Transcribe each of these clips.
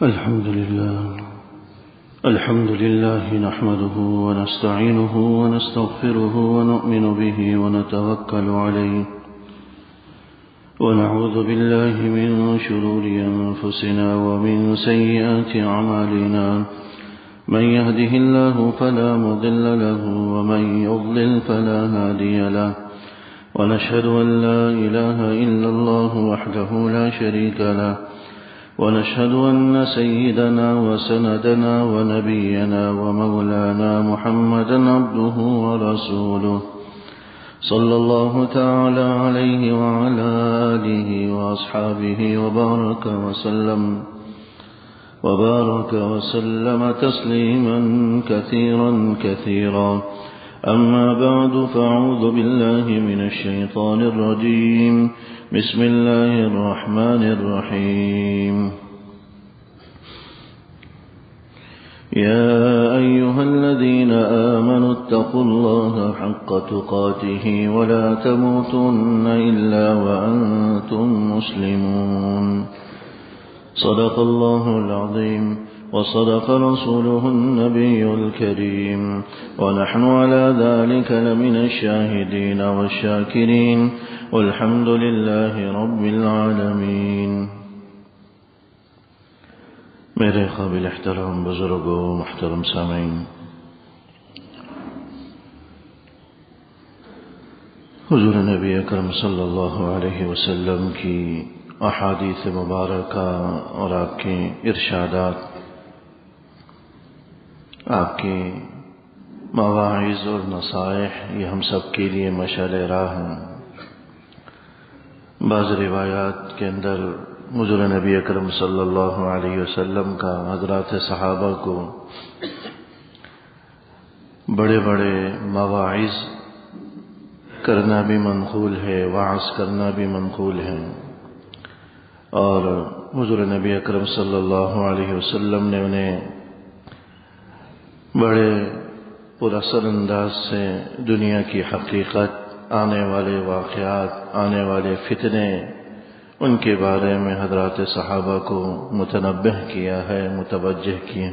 الحمد لله نحمده ونستعينه ونستغفره ونؤمن به ونتوكل عليه ونعوذ بالله من شرور أنفسنا ومن سيئات أعمالنا من يهده الله فلا مضل له ومن يضلل فلا هادي له ونشهد أن لا إله إلا الله وحده لا شريك له ونشهد أن سيدنا وسندنا ونبينا ومولانا محمدا عبده ورسوله صلى الله تعالى عليه وعلى آله وأصحابه وبارك وسلم تسليما كثيرا أما بعد فأعوذ بالله من الشيطان الرجيم بسم الله الرحمن الرحيم يا أيها الذين آمنوا اتقوا الله حق تقاته ولا تموتن إلا وأنتم مسلمون صدق الله العظيم وصدق رسوله النبي الكريم ونحن على ذلك لمن الشاهدين والشاكرين والحمد لله رب العالمين. میرے قابل احترام بزرگوں محترم سامعین، حضور نبی اکرم صلی اللہ علیہ وسلم کی احادیث مبارکہ اور آپ کے ارشادات، آپ کے مواعظ اور نصائح یہ ہم سب کے لیے مشعل راہ ہیں۔ بعض روایات کے اندر حضور نبی اکرم صلی اللہ علیہ وسلم کا حضرات صحابہ کو بڑے بڑے مواعظ کرنا بھی منقول ہے، وعظ کرنا بھی منقول ہے، اور حضور نبی اکرم صلی اللہ علیہ وسلم نے انہیں بڑے پراثر انداز سے دنیا کی حقیقت، آنے والے واقعات، آنے والے فتنے، ان کے بارے میں حضرات صحابہ کو متنبہ کیا ہے، متوجہ کیا،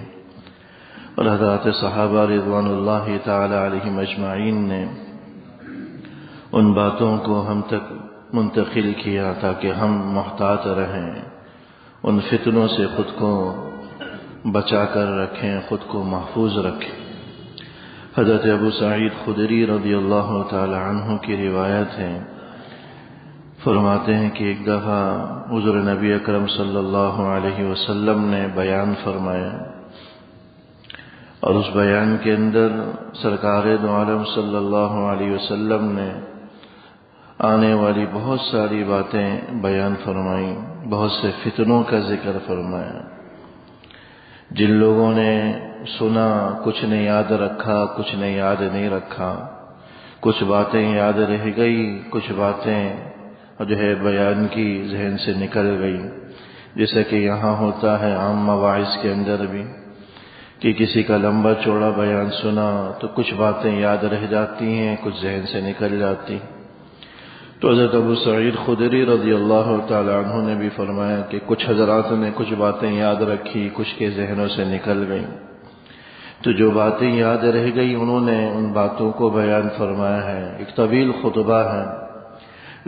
اور حضرات صحابہ رضوان اللہ تعالی علیہم اجمعین نے ان باتوں کو ہم تک منتقل کیا تاکہ ہم محتاط رہیں، ان فتنوں سے خود کو بچا کر رکھیں، خود کو محفوظ رکھیں۔ حضرت ابو سعید خدری رضی اللہ تعالی عنہ کی روایت ہے، فرماتے ہیں کہ ایک دفعہ حضور نبی اکرم صلی اللہ علیہ وسلم نے بیان فرمایا، اور اس بیان کے اندر سرکار دو عالم صلی اللہ علیہ وسلم نے آنے والی بہت ساری باتیں بیان فرمائیں، بہت سے فتنوں کا ذکر فرمایا۔ جن لوگوں نے سنا، کچھ نے یاد رکھا، کچھ نے یاد نہیں رکھا، کچھ باتیں یاد رہ گئی، کچھ باتیں جو ہے بیان کی ذہن سے نکل گئی، جیسا کہ یہاں ہوتا ہے عام مواعظ کے اندر بھی کہ کسی کا لمبا چوڑا بیان سنا تو کچھ باتیں یاد رہ جاتی ہیں، کچھ ذہن سے نکل جاتی۔ تو حضرت ابو سعید خدری رضی اللہ تعالی عنہ نے بھی فرمایا کہ کچھ حضرات نے کچھ باتیں یاد رکھی، کچھ کے ذہنوں سے نکل گئیں، تو جو باتیں یاد رہ گئی انہوں نے ان باتوں کو بیان فرمایا ہے۔ ایک طویل خطبہ ہے،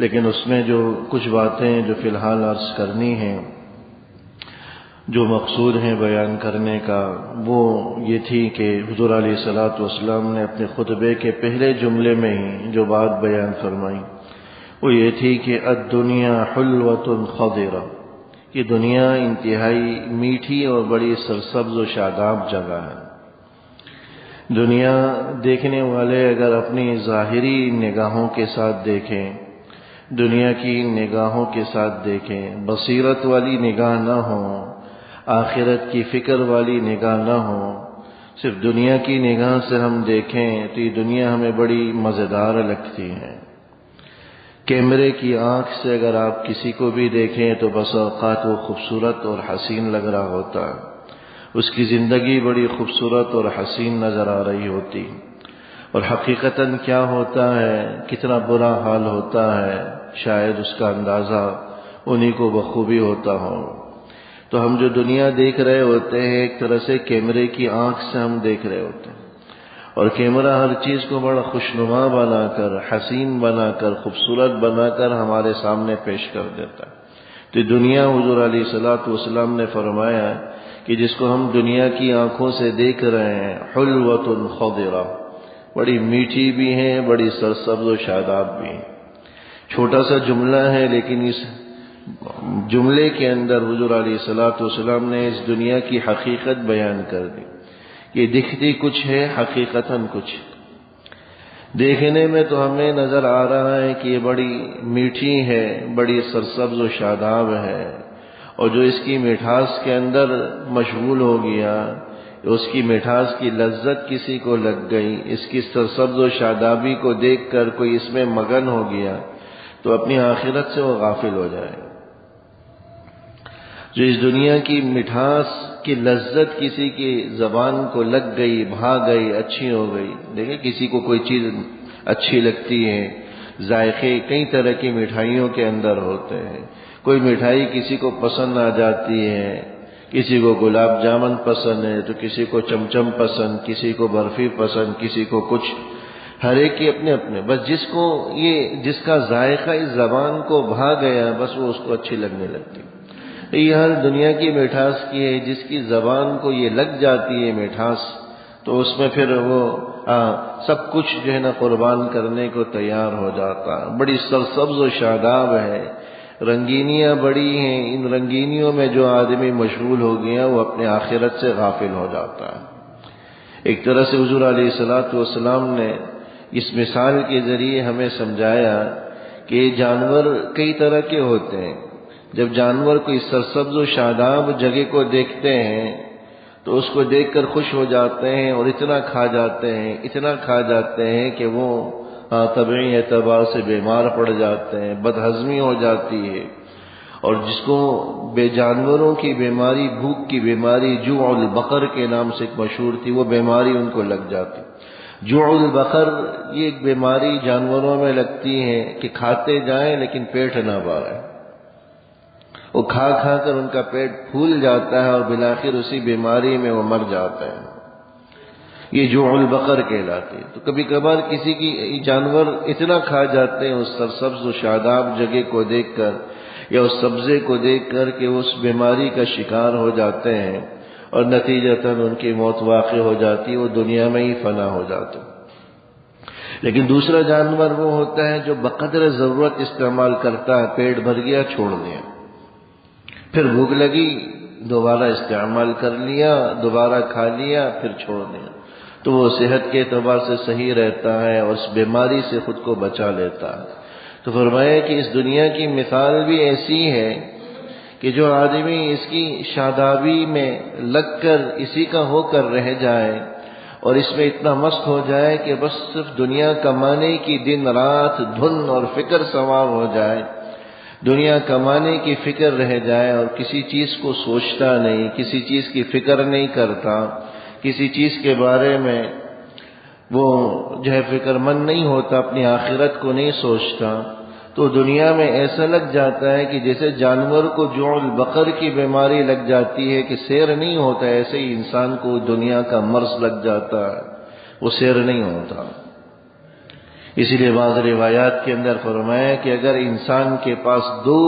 لیکن اس میں جو کچھ باتیں جو فی الحال عرض کرنی ہیں، جو مقصود ہیں بیان کرنے کا، وہ یہ تھی کہ حضور علیہ الصلوۃ والسلام نے اپنے خطبے کے پہلے جملے میں ہی جو بات بیان فرمائی وہ یہ تھی کہ الدنیا حلوۃ خضرہ، یہ دنیا انتہائی میٹھی اور بڑی سرسبز و شاداب جگہ ہے۔ دنیا دیکھنے والے اگر اپنی ظاہری نگاہوں کے ساتھ دیکھیں، دنیا کی نگاہوں کے ساتھ دیکھیں، بصیرت والی نگاہ نہ ہو، آخرت کی فکر والی نگاہ نہ ہو، صرف دنیا کی نگاہ سے ہم دیکھیں تو یہ دنیا ہمیں بڑی مزیدار لگتی ہے۔ کیمرے کی آنکھ سے اگر آپ کسی کو بھی دیکھیں تو بس اوقات وہ خوبصورت اور حسین لگ رہا ہوتا ہے، اس کی زندگی بڑی خوبصورت اور حسین نظر آ رہی ہوتی، اور حقیقتاً کیا ہوتا ہے، کتنا برا حال ہوتا ہے، شاید اس کا اندازہ انہی کو بخوبی ہوتا ہو۔ تو ہم جو دنیا دیکھ رہے ہوتے ہیں ایک طرح سے کیمرے کی آنکھ سے ہم دیکھ رہے ہوتے ہیں، اور کیمرہ ہر چیز کو بڑا خوشنما بنا کر، حسین بنا کر، خوبصورت بنا کر ہمارے سامنے پیش کر دیتا ہے۔ تو دنیا حضور علیہ الصلوۃ والسلام نے فرمایا کہ جس کو ہم دنیا کی آنکھوں سے دیکھ رہے ہیں، حلوۃ خضرہ، بڑی میٹھی بھی ہے، بڑی سرسبز و شاداب بھی ہے۔ چھوٹا سا جملہ ہے، لیکن اس جملے کے اندر حضور علیہ الصلوۃ والسلام نے اس دنیا کی حقیقت بیان کر دی کہ دکھتی کچھ ہے، حقیقتاً کچھ۔ دیکھنے میں تو ہمیں نظر آ رہا ہے کہ یہ بڑی میٹھی ہے، بڑی سرسبز و شاداب ہے، اور جو اس کی مٹھاس کے اندر مشغول ہو گیا، اس کی مٹھاس کی لذت کسی کو لگ گئی، اس کی سرسبز و شادابی کو دیکھ کر کوئی اس میں مگن ہو گیا تو اپنی آخرت سے وہ غافل ہو جائے۔ جو اس دنیا کی مٹھاس کی لذت کسی کی زبان کو لگ گئی، بھا گئی، اچھی ہو گئی۔ دیکھیں کسی کو کوئی چیز اچھی لگتی ہے، ذائقے کئی طرح کی مٹھائیوں کے اندر ہوتے ہیں، کوئی مٹھائی کسی کو پسند آ جاتی ہے، کسی کو گلاب جامن پسند ہے تو کسی کو چمچم پسند، کسی کو برفی پسند، کسی کو کچھ، ہر ایک کے اپنے اپنے، بس جس کا ذائقہ اس زبان کو بھا گیا بس وہ اس کو اچھی لگنے لگتی۔ یہ حال دنیا کی مٹھاس کی ہے، جس کی زبان کو یہ لگ جاتی ہے مٹھاس، تو اس میں پھر وہ سب کچھ جو ہے نا قربان کرنے کو تیار ہو جاتا ہے۔ بڑی سرسبز و شاداب ہے، رنگینیاں بڑی ہیں، ان رنگینیوں میں جو آدمی مشغول ہو گیا وہ اپنے آخرت سے غافل ہو جاتا ہے۔ ایک طرح سے حضور علیہ الصلوۃ والسلام نے اس مثال کے ذریعے ہمیں سمجھایا کہ جانور کئی طرح کے ہوتے ہیں۔ جب جانور کوئی سرسبز و شاداب جگہ کو دیکھتے ہیں تو اس کو دیکھ کر خوش ہو جاتے ہیں اور اتنا کھا جاتے ہیں کہ وہ طبعی اعتبار سے بیمار پڑ جاتے ہیں، بدہضمی ہو جاتی ہے، اور جس کو بے جانوروں کی بیماری، بھوک کی بیماری، جوع البقر کے نام سے ایک مشہور تھی، وہ بیماری ان کو لگ جاتی۔ جوع البقر یہ ایک بیماری جانوروں میں لگتی ہے کہ کھاتے جائیں لیکن پیٹ نہ بھرے، وہ کھا کر ان کا پیٹ پھول جاتا ہے اور بالآخر اسی بیماری میں وہ مر جاتا ہے۔ یہ جوع البقر کہلاتی ہے۔ تو کبھی کبھار کسی کی جانور اتنا کھا جاتے ہیں اس سرسبز و شاداب جگہ کو دیکھ کر یا اس سبزے کو دیکھ کر کہ اس بیماری کا شکار ہو جاتے ہیں اور نتیجتاً ان کی موت واقع ہو جاتی ہے، وہ دنیا میں ہی فنا ہو جاتے ہیں۔ لیکن دوسرا جانور وہ ہوتا ہے جو بقدر ضرورت استعمال کرتا ہے، پیٹ بھر گیا چھوڑ دیا، پھر بھوک لگی دوبارہ استعمال کر لیا، دوبارہ کھا لیا، پھر چھوڑ دیا، تو وہ صحت کے اعتبار سے صحیح رہتا ہے اور اس بیماری سے خود کو بچا لیتا ہے۔ تو فرمایا کہ اس دنیا کی مثال بھی ایسی ہے کہ جو آدمی اس کی شادابی میں لگ کر اسی کا ہو کر رہ جائے اور اس میں اتنا مست ہو جائے کہ بس صرف دنیا کمانے کی دن رات دھن اور فکر سوار ہو جائے، دنیا کمانے کی فکر رہ جائے اور کسی چیز کو سوچتا نہیں، کسی چیز کی فکر نہیں کرتا، کسی چیز کے بارے میں وہ جو ہے فکر مند نہیں ہوتا، اپنی آخرت کو نہیں سوچتا، تو دنیا میں ایسا لگ جاتا ہے کہ جیسے جانور کو جوع البقر کی بیماری لگ جاتی ہے کہ سیر نہیں ہوتا، ایسے ہی انسان کو دنیا کا مرض لگ جاتا ہے، وہ سیر نہیں ہوتا۔ اسی لیے بعض روایات کے اندر فرمایا کہ اگر انسان کے پاس دو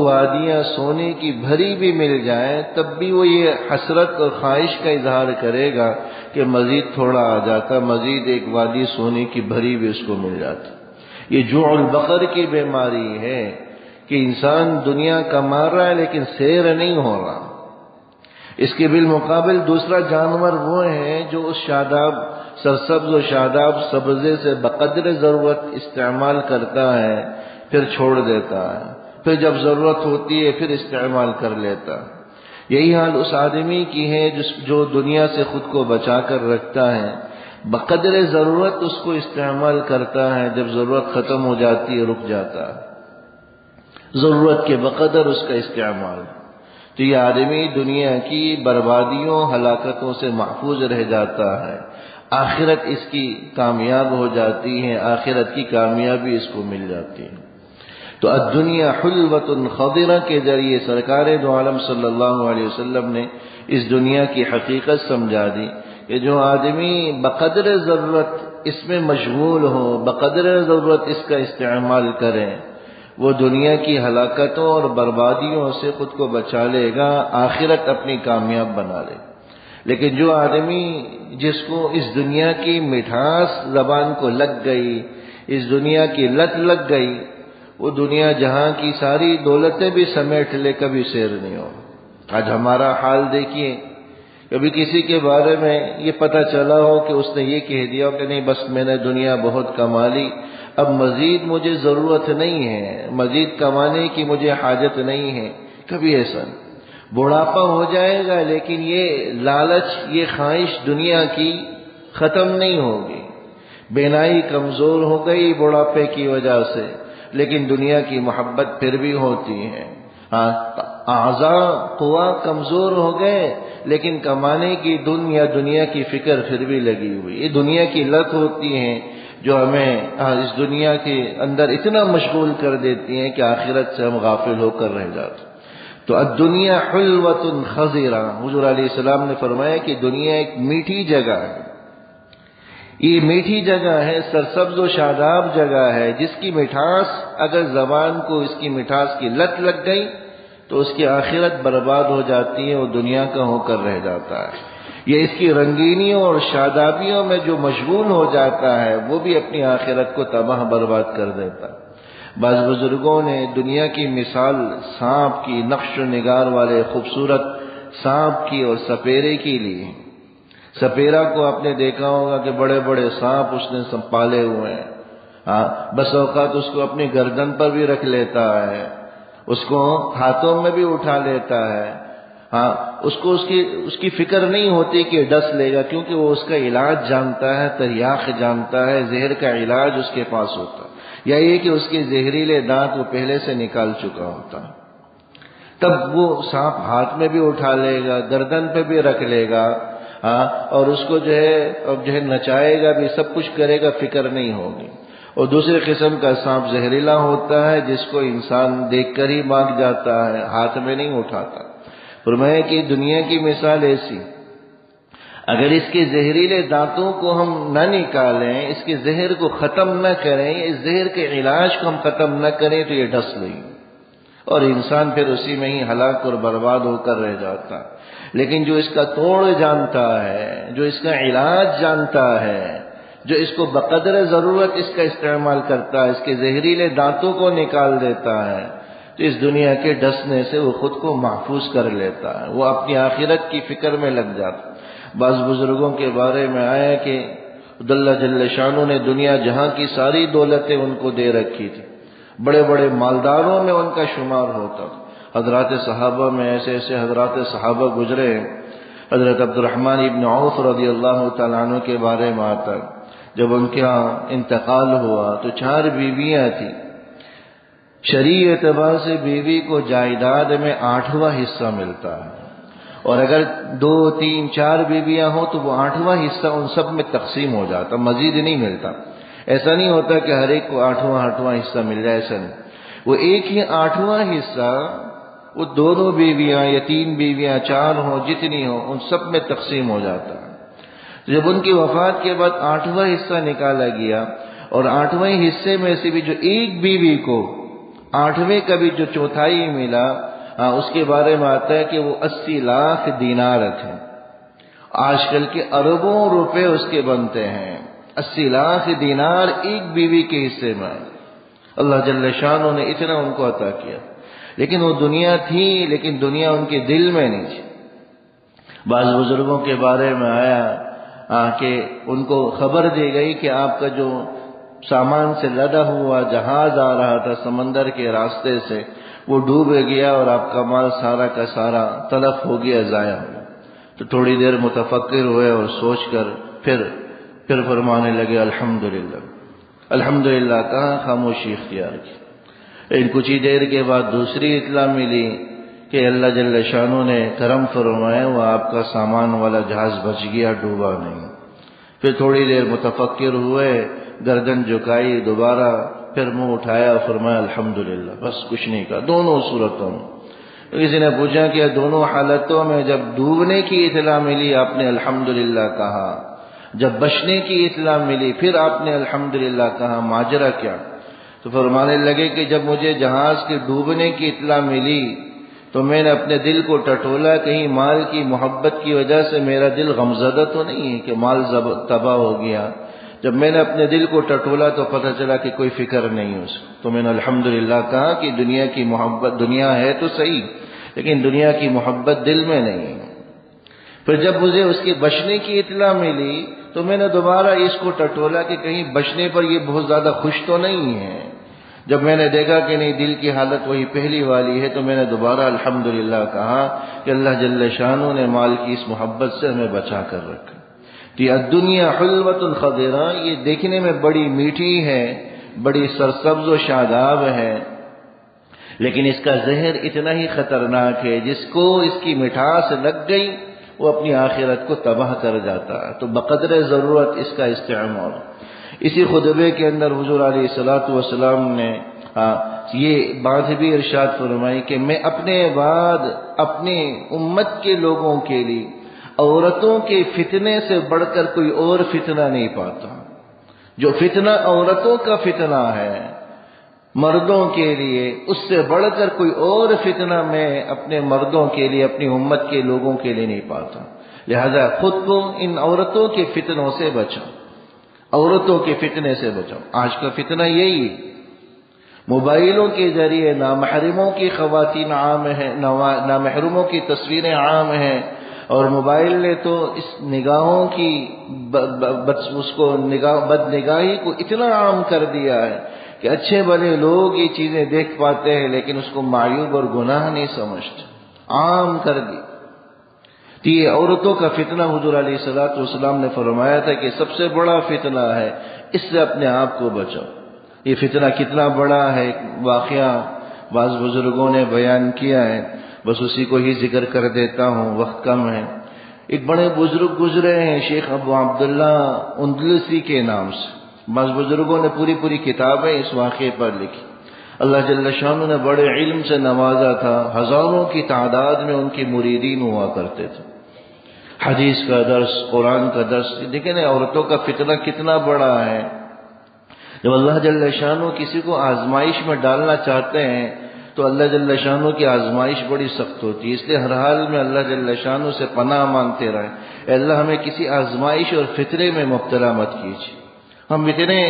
وادیاں سونے کی بھری بھی مل جائیں تب بھی وہ یہ حسرت اور خواہش کا اظہار کرے گا کہ مزید تھوڑا آ جاتا، مزید ایک وادی سونے کی بھری بھی اس کو مل جاتی۔ یہ جوع البقر کی بیماری ہے کہ انسان دنیا کما رہا ہے لیکن سیر نہیں ہو رہا۔ اس کے بالمقابل دوسرا جانور وہ ہے جو اس سرسبز و شاداب سبزے سے بقدر ضرورت استعمال کرتا ہے، پھر چھوڑ دیتا ہے، پھر جب ضرورت ہوتی ہے پھر استعمال کر لیتا ہے۔ یہی حال اس آدمی کی ہے جو دنیا سے خود کو بچا کر رکھتا ہے، بقدر ضرورت اس کو استعمال کرتا ہے، جب ضرورت ختم ہو جاتی ہے رک جاتا ہے، ضرورت کے بقدر اس کا استعمال۔ تو یہ آدمی دنیا کی بربادیوں ہلاکتوں سے محفوظ رہ جاتا ہے، آخرت اس کی کامیاب ہو جاتی ہے، آخرت کی کامیابی اس کو مل جاتی ہے۔ تو الدنیا حلوۃ خضرہ کے ذریعے سرکار دو عالم صلی اللہ علیہ وسلم نے اس دنیا کی حقیقت سمجھا دی کہ جو آدمی بقدر ضرورت اس میں مشغول ہو، بقدر ضرورت اس کا استعمال کرے، وہ دنیا کی ہلاکتوں اور بربادیوں سے خود کو بچا لے گا، آخرت اپنی کامیاب بنا لے گا۔ لیکن جو آدمی جس کو اس دنیا کی مٹھاس زبان کو لگ گئی، اس دنیا کی لت لگ گئی، وہ دنیا جہاں کی ساری دولتیں بھی سمیٹ لے کبھی سیر نہیں ہو۔ آج ہمارا حال دیکھیے، کبھی کسی کے بارے میں یہ پتہ چلا ہو کہ اس نے یہ کہہ دیا ہو کہ نہیں بس میں نے دنیا بہت کما لی، اب مزید مجھے ضرورت نہیں ہے، مزید کمانے کی مجھے حاجت نہیں ہے، کبھی ایسا نہیں۔ بڑھاپا ہو جائے گا لیکن یہ لالچ، یہ خواہش دنیا کی ختم نہیں ہوگی۔ بینائی کمزور ہو گئی بڑھاپے کی وجہ سے، لیکن دنیا کی محبت پھر بھی ہوتی ہے۔ اعضاء قوا کمزور ہو گئے لیکن کمانے کی دنیا کی فکر پھر بھی لگی ہوئی۔ یہ دنیا کی لت ہوتی ہیں جو ہمیں اس دنیا کے اندر اتنا مشغول کر دیتی ہیں کہ آخرت سے ہم غافل ہو کر رہ جاتے۔ تو الدنیا حلوۃ خضرہ، حضور علیہ السلام نے فرمایا کہ دنیا ایک میٹھی جگہ ہے، یہ میٹھی جگہ ہے، سرسبز و شاداب جگہ ہے، جس کی مٹھاس اگر زبان کو اس کی مٹھاس کی لت لگ گئی تو اس کی آخرت برباد ہو جاتی ہے، وہ دنیا کا ہو کر رہ جاتا ہے۔ یہ اس کی رنگینیوں اور شادابیوں میں جو مشغول ہو جاتا ہے وہ بھی اپنی آخرت کو تباہ برباد کر دیتا ہے۔ بعض بزرگوں نے دنیا کی مثال سانپ کی، نقش و نگار والے خوبصورت سانپ کی اور سپیرے کی لی۔ سپیرا کو آپ نے دیکھا ہوگا کہ بڑے بڑے سانپ اس نے پالے ہوئے ہیں، بس اوقات اس کو اپنی گردن پر بھی رکھ لیتا ہے، اس کو ہاتھوں میں بھی اٹھا لیتا ہے، اس کو اس کی فکر نہیں ہوتی کہ ڈس لے گا، کیونکہ وہ اس کا علاج جانتا ہے، تریاق جانتا ہے، زہر کا علاج اس کے پاس ہوتا ہے، یا یہ کہ اس کے زہریلے دانت وہ پہلے سے نکال چکا ہوتا ہے۔ تب وہ سانپ ہاتھ میں بھی اٹھا لے گا، گردن پہ بھی رکھ لے گا، اور اس کو جو ہے نچائے گا بھی، سب کچھ کرے گا، فکر نہیں ہوگی۔ اور دوسرے قسم کا سانپ زہریلا ہوتا ہے جس کو انسان دیکھ کر ہی بھاگ جاتا ہے، ہاتھ میں نہیں اٹھاتا۔ فرمایا کہ دنیا کی مثال ایسی، اگر اس کے زہریلے دانتوں کو ہم نہ نکالیں، اس کے زہر کو ختم نہ کریں، اس زہر کے علاج کو ہم ختم نہ کریں تو یہ ڈس لیں گے اور انسان پھر اسی میں ہی ہلاک اور برباد ہو کر رہ جاتا ہے۔ لیکن جو اس کا توڑ جانتا ہے، جو اس کا علاج جانتا ہے، جو اس کو بقدر ضرورت اس کا استعمال کرتا ہے، اس کے زہریلے دانتوں کو نکال دیتا ہے، تو اس دنیا کے ڈسنے سے وہ خود کو محفوظ کر لیتا ہے، وہ اپنی آخرت کی فکر میں لگ جاتا ہے۔ بعض بزرگوں کے بارے میں آیا کہ اللہ جل شانہ نے دنیا جہاں کی ساری دولتیں ان کو دے رکھی تھی، بڑے بڑے مالداروں میں ان کا شمار ہوتا تھا۔ حضرات صحابہ میں ایسے ایسے حضرات صحابہ گزرے، حضرت عبد الرحمن ابن عوف رضی اللہ تعالیٰ عنہ کے بارے میں آتا ہے، جب ان کا انتقال ہوا تو 4 بیویاں تھیں، شرعی اعتبار سے بیوی کو جائیداد میں 8واں حصہ ملتا ہے، اور اگر 2 3 4 بیویاں ہوں تو وہ 8واں حصہ ان سب میں تقسیم ہو جاتا، مزید نہیں ملتا۔ ایسا نہیں ہوتا کہ ہر ایک کو 8واں حصہ مل جائے، ایسا نہیں، وہ ایک ہی 8واں حصہ وہ 2 بیویاں یا 3 بیویاں 4 ہوں، جتنی ہوں، ان سب میں تقسیم ہو جاتا ہے۔ جب ان کی وفات کے بعد 8واں حصہ نکالا گیا، اور 8ویں حصے میں سے بھی جو ایک بیوی کو 8ویں کا بھی جو چوتھائی ملا، اس کے بارے میں آتا ہے کہ وہ 80 لاکھ دینار تھے، آج کل کے اربوں روپے اس کے بنتے ہیں۔ 80 لاکھ دینار ایک بیوی کے حصے میں، اللہ جل شانہ نے اتنا ان کو عطا کیا، لیکن وہ دنیا تھی، لیکن دنیا ان کے دل میں نہیں تھی۔ بعض بزرگوں کے بارے میں آیا کہ ان کو خبر دی گئی کہ آپ کا جو سامان سے لدا ہوا جہاز آ رہا تھا سمندر کے راستے سے، وہ ڈوب گیا اور آپ کا مال سارا کا سارا تلف ہو گیا، ضائع ہو گیا۔ تو تھوڑی دیر متفکر ہوئے اور سوچ کر پھر فرمانے لگے الحمدللہ، الحمدللہ، کہاں خاموشی اختیار کی۔ لیکن کچھ ہی دیر کے بعد دوسری اطلاع ملی کہ اللہ جل شانہ نے کرم فرمایا، وہ آپ کا سامان والا جہاز بچ گیا، ڈوبا نہیں۔ پھر تھوڑی دیر متفکر ہوئے، گردن جھکائی، دوبارہ پھر منہ اٹھایا اور فرمایا الحمدللہ، بس کچھ نہیں کہا دونوں صورتوں میں۔ کسی نے پوچھا کہ دونوں حالتوں میں جب ڈوبنے کی اطلاع ملی آپ نے الحمدللہ کہا، جب بچنے کی اطلاع ملی پھر آپ نے الحمدللہ کہا، ماجرا کیا؟ تو فرمانے لگے کہ جب مجھے جہاز کے ڈوبنے کی اطلاع ملی تو میں نے اپنے دل کو ٹٹولا، کہیں مال کی محبت کی وجہ سے میرا دل غمزدہ تو نہیں ہے کہ مال تباہ ہو گیا۔ جب میں نے اپنے دل کو ٹٹولا تو پتہ چلا کہ کوئی فکر نہیں اس کو، تو میں نے الحمدللہ کہا کہ دنیا کی محبت، دنیا ہے تو صحیح لیکن دنیا کی محبت دل میں نہیں ہے۔ پھر جب مجھے اس کے بچنے کی اطلاع ملی تو میں نے دوبارہ اس کو ٹٹولا کہ کہیں بچنے پر یہ بہت زیادہ خوش تو نہیں ہے۔ جب میں نے دیکھا کہ نہیں دل کی حالت وہی پہلی والی ہے تو میں نے دوبارہ الحمدللہ کہا کہ اللہ جل شانہ نے مال کی اس محبت سے ہمیں بچا کر رکھا۔ کہ الدنیا حلوۃ خضرا، یہ دیکھنے میں بڑی میٹھی ہے، بڑی سرسبز و شاداب ہے، لیکن اس کا زہر اتنا ہی خطرناک ہے، جس کو اس کی مٹھاس لگ گئی وہ اپنی آخرت کو تباہ کر جاتا ہے۔ تو بقدر ضرورت اس کا استعمال۔ اسی خطبے کے اندر حضور علیہ الصلوۃ والسلام نے یہ بات بھی ارشاد فرمائی کہ میں اپنے بعد اپنی امت کے لوگوں کے لیے عورتوں کے فتنے سے بڑھ کر کوئی اور فتنہ نہیں پاتا۔ جو فتنہ عورتوں کا فتنہ ہے مردوں کے لیے، اس سے بڑھ کر کوئی اور فتنہ میں اپنے مردوں کے لیے، اپنی امت کے لوگوں کے لیے نہیں پاتا۔ لہذا خود کو ان عورتوں کے فتنوں سے بچاؤ، عورتوں کے فتنے سے بچاؤ۔ آج کا فتنہ یہی ہے، موبائلوں کے ذریعے نامحرموں کی خواتین عام ہیں، نامحرموں کی تصویریں عام ہیں، اور موبائل نے تو اس نگاہوں کی بد نگاہی کو اتنا عام کر دیا ہے کہ اچھے بھلے لوگ یہ چیزیں دیکھ پاتے ہیں لیکن اس کو معیوب اور گناہ نہیں سمجھتے، عام کر دی۔ تو یہ عورتوں کا فتنہ حضور علیہ الصلوۃ والسلام نے فرمایا تھا کہ سب سے بڑا فتنہ ہے، اس سے اپنے آپ کو بچاؤ۔ یہ فتنہ کتنا بڑا ہے، واقعہ بعض بزرگوں نے بیان کیا ہے، بس اسی کو ہی ذکر کر دیتا ہوں، وقت کم ہے۔ ایک بڑے بزرگ گزرے ہیں شیخ ابو عبداللہ اندلسی کے نام سے، بعض بزرگوں نے پوری کتابیں اس واقعے پر لکھی۔ اللہ جل شانہ نے بڑے علم سے نوازا تھا، ہزاروں کی تعداد میں ان کے مریدین ہوا کرتے تھے، حدیث کا درس، قرآن کا درس۔ دیکھیں نا عورتوں کا فتنہ کتنا بڑا ہے۔ جب اللہ جل شانہ کسی کو آزمائش میں ڈالنا چاہتے ہیں تو اللہ جل شانہ کی آزمائش بڑی سخت ہوتی ہے، اس لیے ہر حال میں اللہ جل شانہ سے پناہ مانگتے رہیں، اے اللہ ہمیں کسی آزمائش اور فتنے میں مبتلا مت کیجیے۔ ہم اتنے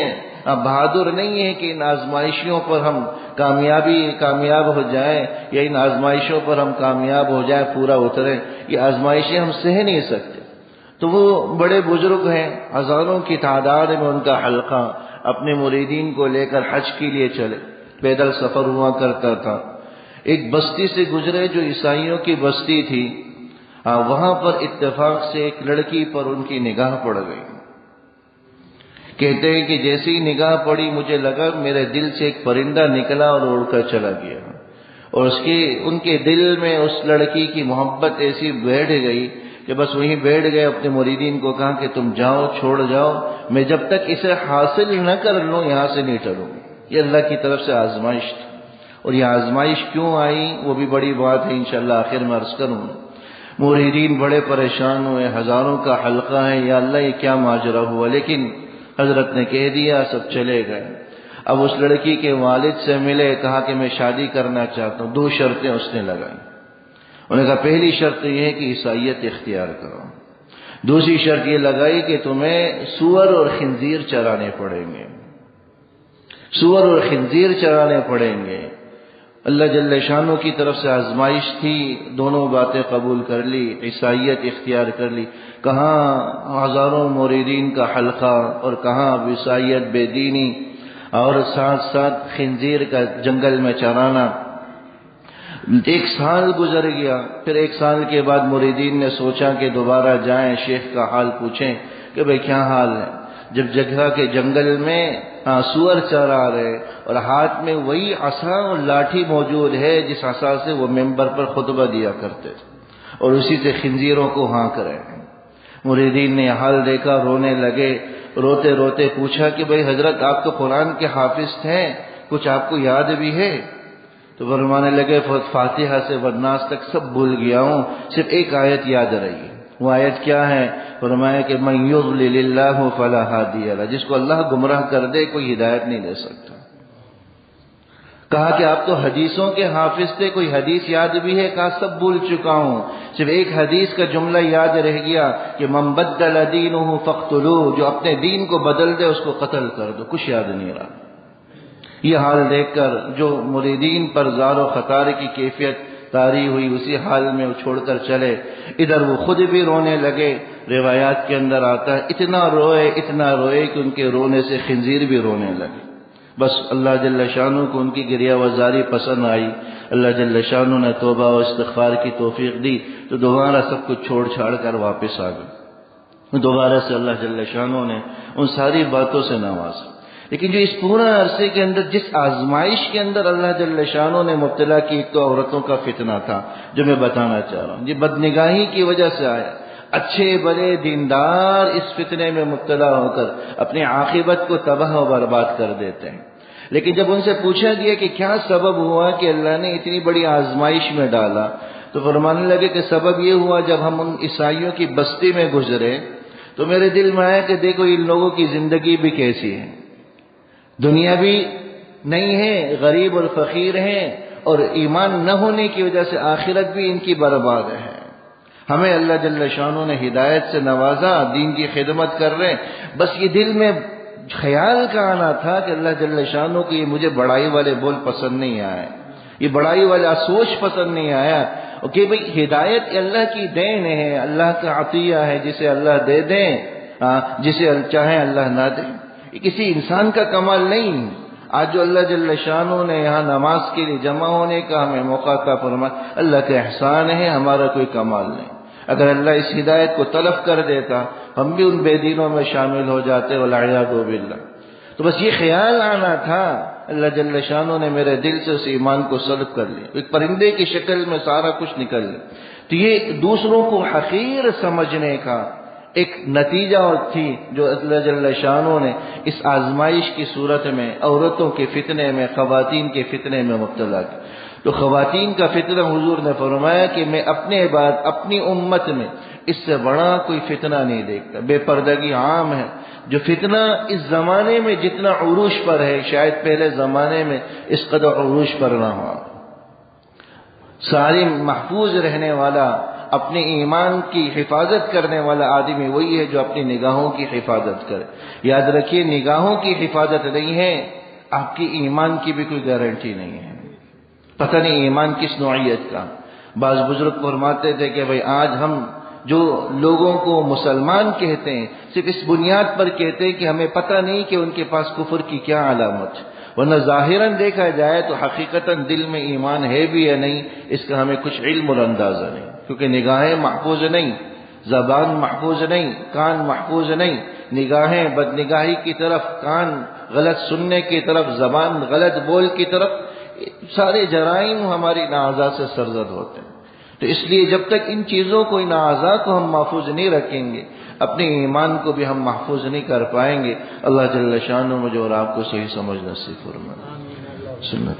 بہادر نہیں ہیں کہ ان آزمائشوں پر ہم کامیاب ہو جائیں، یا ان آزمائشوں پر ہم کامیاب ہو جائیں، پورا اتریں۔ یہ آزمائشیں ہم سہ نہیں سکتے۔ تو وہ بڑے بزرگ ہیں، ہزاروں کی تعداد میں ان کا حلقہ، اپنے مریدین کو لے کر حج کے لیے چلے، پیدل سفر ہوا کرتا تھا۔ ایک بستی سے گزرے جو عیسائیوں کی بستی تھی، وہاں پر اتفاق سے ایک لڑکی پر ان کی نگاہ پڑ گئی۔ کہتے ہیں کہ جیسی نگاہ پڑی مجھے لگا میرے دل سے ایک پرندہ نکلا اور اڑ کر چلا گیا، اور ان کے دل میں اس لڑکی کی محبت ایسی بیٹھ گئی کہ بس وہیں بیٹھ گئے، اپنے مریدین کو کہا کہ تم جاؤ، چھوڑ جاؤ، میں جب تک اسے حاصل نہ کر لوں یہاں سے نہیں ٹلوں۔ یہ اللہ کی طرف سے آزمائش تھی، اور یہ آزمائش کیوں آئی وہ بھی بڑی بات ہے، انشاءاللہ آخر میں عرض کروں۔ مریدین بڑے پریشان ہوئے، ہزاروں کا حلقہ ہے، یا اللہ یہ کیا ماجرا ہوا، لیکن حضرت نے کہہ دیا، سب چلے گئے۔ اب اس لڑکی کے والد سے ملے، کہا کہ میں شادی کرنا چاہتا ہوں۔ 2 شرطیں اس نے لگائی۔ انہوں نے کہا پہلی شرط یہ ہے کہ عیسائیت اختیار کرو، دوسری شرط یہ لگائی کہ تمہیں سور اور خنزیر چرانے پڑیں گے، سور اور خنزیر چرانے پڑیں گے۔ اللہ جل شانہ کی طرف سے آزمائش تھی، دونوں باتیں قبول کر لی، عیسائیت اختیار کر لی۔ کہاں ہزاروں مریدین کا حلقہ، اور کہاں عیسائیت بے دینی، اور ساتھ ساتھ خنزیر کا جنگل میں چرانا۔ 1 سال گزر گیا، پھر 1 سال کے بعد مریدین نے سوچا کہ دوبارہ جائیں، شیخ کا حال پوچھیں کہ بھئی کیا حال ہے۔ جب جگہ کے جنگل میں سور چرا رہے، اور ہاتھ میں وہی عصا اور لاٹھی موجود ہے جس عصا سے وہ منبر پر خطبہ دیا کرتے تھے، اور اسی سے خنزیروں کو ہانک رہے ہیں۔ مریدین نے حال دیکھا، رونے لگے، روتے روتے پوچھا کہ بھئی حضرت آپ تو قرآن کے حافظ تھے، کچھ آپ کو یاد بھی ہے؟ تو فرمانے لگے فاتحہ سے والناس تک سب بھول گیا ہوں، صرف ایک آیت یاد رہی ہے۔ وہ آیت کیا ہے؟ فرمایا کہ من یضلل اللہ فلا ہادی لہ، جس کو اللہ گمراہ کر دے کوئی ہدایت نہیں دے سکتا۔ کہا کہ آپ تو حدیثوں کے حافظ تھے، کوئی حدیث یاد بھی ہے؟ کہا سب بھول چکا ہوں، صرف ایک حدیث کا جملہ یاد رہ گیا کہ من بدل دینہ فاقتلوہ، جو اپنے دین کو بدل دے اس کو قتل کر دو، کچھ یاد نہیں رہا۔ یہ حال دیکھ کر جو مریدین پر زار و خطار کی کیفیت طاری ہوئی، اسی حال میں وہ چھوڑ کر چلے۔ ادھر وہ خود بھی رونے لگے، روایات کے اندر آتا ہے اتنا روئے کہ ان کے رونے سے خنزیر بھی رونے لگے۔ بس اللہ جل شانہ کو ان کی گریہ وزاری پسند آئی، اللہ جل شانہ نے توبہ و استغفار کی توفیق دی تو دوبارہ سب کچھ چھوڑ چھاڑ کر واپس آ گئے۔ دوبارہ سے اللہ جل شانہ نے ان ساری باتوں سے نوازا۔ لیکن جو اس پورا عرصے کے اندر جس آزمائش کے اندر اللہ جل شانہ نے مبتلا کی، ایک تو عورتوں کا فتنہ تھا جو میں بتانا چاہ رہا ہوں، یہ بدنگاہی کی وجہ سے آیا۔ اچھے بڑے دیندار اس فتنے میں مبتلا ہو کر اپنی عاقبت کو تباہ و برباد کر دیتے ہیں۔ لیکن جب ان سے پوچھا گیا کہ کیا سبب ہوا کہ اللہ نے اتنی بڑی آزمائش میں ڈالا، تو فرمانے لگے کہ سبب یہ ہوا جب ہم ان عیسائیوں کی بستی میں گزرے تو میرے دل میں آیا کہ دیکھو ان لوگوں کی زندگی بھی کیسی ہے، دنیا بھی نہیں ہے، غریب اور فقیر ہیں، اور ایمان نہ ہونے کی وجہ سے آخرت بھی ان کی برباد ہے۔ ہمیں اللہ جل شانہ نے ہدایت سے نوازا، دین کی خدمت کر رہے ہیں، بس یہ دل میں خیال کا آنا تھا کہ اللہ جل شانہ کو یہ مجھے بڑائی والے بول پسند نہیں آئے، یہ بڑائی والا سوچ پسند نہیں آیا، کہ بھئی ہدایت اللہ کی دین ہے، اللہ کا عطیہ ہے، جسے اللہ دے دیں، جسے چاہیں اللہ نہ دے، یہ کسی انسان کا کمال نہیں۔ آج جو اللہ جل شانہ نے یہاں نماز کے لیے جمع ہونے کا ہمیں موقع عطا فرمایا، اللہ کا احسان ہے، ہمارا کوئی کمال نہیں۔ اگر اللہ اس ہدایت کو تلف کر دیتا ہم بھی ان بے دینوں میں شامل ہو جاتے، والعیاذ باللہ۔ تو بس یہ خیال آنا تھا، اللہ جل شانہ نے میرے دل سے اس ایمان کو سلب کر لیا، ایک پرندے کی شکل میں سارا کچھ نکل گیا۔ تو یہ دوسروں کو حقیر سمجھنے کا ایک نتیجہ اور تھی جو اللہ جل شانہ نے اس آزمائش کی صورت میں عورتوں کے فتنے میں، خواتین کے فتنے میں مبتلا کی۔ تو خواتین کا فتنہ حضور نے فرمایا کہ میں اپنی امت میں اس سے بڑا کوئی فتنہ نہیں دیکھتا۔ بے پردگی عام ہے، جو فتنہ اس زمانے میں جتنا عروج پر ہے شاید پہلے زمانے میں اس قدر عروج پر نہ ہوا۔ ساری محفوظ رہنے والا، اپنے ایمان کی حفاظت کرنے والا آدمی وہی ہے جو اپنی نگاہوں کی حفاظت کرے۔ یاد رکھیے نگاہوں کی حفاظت نہیں ہے، آپ کی ایمان کی بھی کوئی گارنٹی نہیں ہے، پتہ نہیں ایمان کس نوعیت کا۔ بعض بزرگ فرماتے تھے کہ بھئی آج ہم جو لوگوں کو مسلمان کہتے ہیں صرف اس بنیاد پر کہتے ہیں کہ ہمیں پتہ نہیں کہ ان کے پاس کفر کی کیا علامت، ورنہ ظاہراً دیکھا جائے تو حقیقتاً دل میں ایمان ہے بھی یا نہیں اس کا ہمیں کچھ علم اور اندازہ نہیں، کیونکہ نگاہیں محفوظ نہیں، زبان محفوظ نہیں، کان محفوظ نہیں، نگاہیں بدنگاہی کی طرف، کان غلط سننے کی طرف، زبان غلط بول کی طرف، سارے جرائم ہماری اعضاء سے سرزد ہوتے ہیں۔ تو اس لیے جب تک ان چیزوں کو، ان اعضاء کو ہم محفوظ نہیں رکھیں گے، اپنے ایمان کو بھی ہم محفوظ نہیں کر پائیں گے۔ اللہ جل شانہ مجھے اور آپ کو صحیح سمجھ نصیب فرمائے۔ سنت